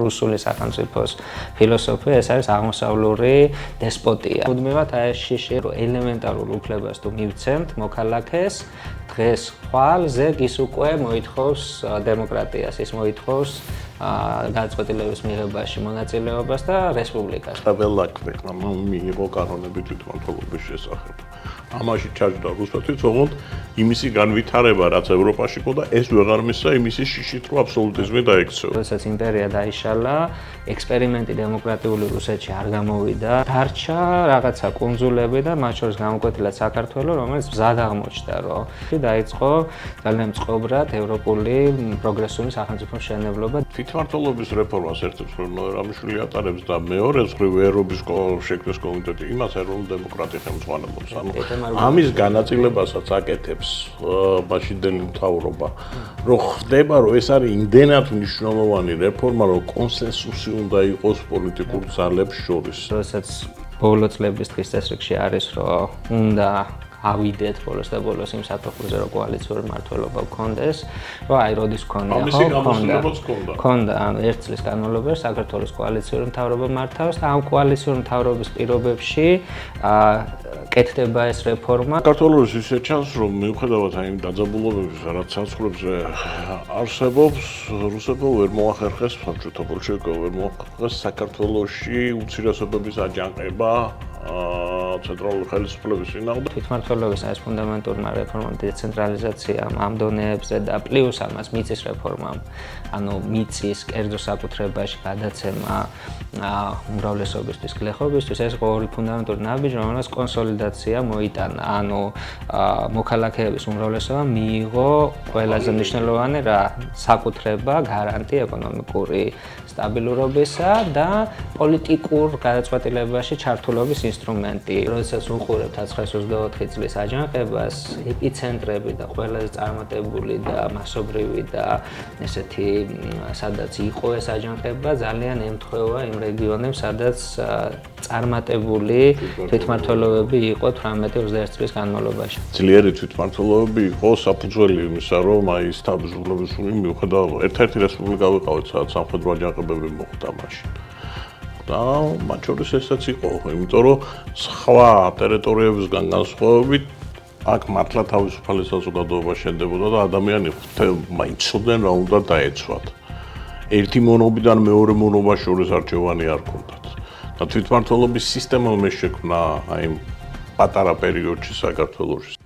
რუსული სახელმწიფოს ფილოსოფია, ეს არის აღმოსავლური დესპოტია. მუდმივად აი ეს შიში რომ ელემენტარულ უფლებას თუ მივცემთ მოქალაქეს, დღეს ხვალ ზეგ ის უკვე მოითხოვს დემოკრატიას, ის მოითხოვს გადაწყვეტილების მიღებაში მონაწილეობას და რესპუბლიკას. ყველა ქვეყნა მიიღო კანონები თვითმმართველობის შესახებ. ამაში ჩაჯდა რუსეთი, თუმცა იმისი განვითარება, რაც ევროპაში ყო და ეს ვეღარ მისცა იმისი შიშით, რომ აბსოლუტიზმი დაექცევა. როდესაც იმპერია დაიშალა, ექსპერიმენტი დემოკრატიული რუსეთში არ გამოვიდა. დარჩა რაღაცა კუნძულები და მათ შორის გამოკვეთილად საქართველო, რომელიც მზად აღმოჩნდა, რომ დაიწყო ძალიან წყობრად ევროპული პროგრესული სახელმწიფო მშენებლობა. თვითმმართველობის რეფორმას ერთ-ერთ რამიშვილი ატარებს და მეორეს მხრივ ერობის შექმნის კომიტეტი იმას ეროვნულ დემოკრატიას ხელმძღვანელობს. ამის განაწილებასაც აკეთებს მაშინდელი მთავრობა, რომ ხდება, რომ ეს არის იმდენად მნიშვნელოვანი რეფორმა, რომ კონსენსუსი უნდა იყოს პოლიტიკურ ძალებს შორის. როდესაც ბოლო წლების დღის წესრიგში არის, რომ უნდა ავიდეთ ბოლოს და ბოლოს იმ საფეხურზე, რომ კოალიციური მმართველობა გქონდეს, რომ აი როდის გქონდა, ამისი გამოსულებაც გქონდა. გქონდა, ერთ წლის განმავლობაში საქართველოს კოალიციური მთავრობა მართავს და ამ კოალიციური მთავრობის პირობებში კეთდება ეს რეფორმა. საქართველოს ისე ჩანს, რომ მიუხედავად აი იმ დაძაბულობების, რაც საზღვრებზე არსებობს, რუსებო ვერ მოახერხეს, საბჭოთა ბოლშევიკებმა ვერ მოახერხეს საქართველოში უმცირესობების აჯანყება ცენტრალური ხელისუფლების წინააღმდეგ. თვითმმართველობის ეს ფუნდამენტურმა რეფორმამ, დეცენტრალიზაციამ, ამ დონეებზე და პლუს ამას მიწის რეფორმამ, ანუ მიწის კერძო საკუთრებაში გადაცემა უმრავლესობისთვის, გლეხობისთვის, ეს ორი ფუნდამენტური ნაბიჯი, რომელსაც კონსოლიდაცია მოიტანა. ანუ მოქალაქეების უმრავლესობა მიიღო ყველაზე მნიშვნელოვანი რა საკუთრება, გარანტი ეკონომიკური სტაბილურობისა და პოლიტიკურ გადაწყვეტილებაში ჩართულობის ინსტრუმენტი. როდესაც უყურებთ 1924 წლის აჯანყებას, ეპიცენტრები და ყველაზე წარმატებული და მასობრივი და ესეთი სადაც იყო ეს აჯანყება, ძალიან ემთხვევა იმ რეგიონებს, სადაც წარმატებული თვითმმართველობები იყო 18-21 წლის განმავლობაში. ძლიერი თვითმმართველობები იყო საფუძველი იმისა, რომ აი ეს თავისუფლების უნია მიუხედავად ერთ-ერთი რესპუბლიკა ვიყავით, სადაც სამხედრო აჯანყებები მოხდა მაშინ. და მათ შორის ესაც იყო, იმიტომ რომ სხვა ტერიტორიებისგან განსხვავებით აქ მართლა თავისუფალი საზოგადოება შენდებოდა და ადამიანები იცოდნენ რა უნდა დაეცვათ. ერთი მონობიდან მეორე მონობას შორის არჩევანი არ ჰქონდათ. და თვითმმართველობის სისტემა მე შექმნა აი პატარა პერიოდში საქართველოში.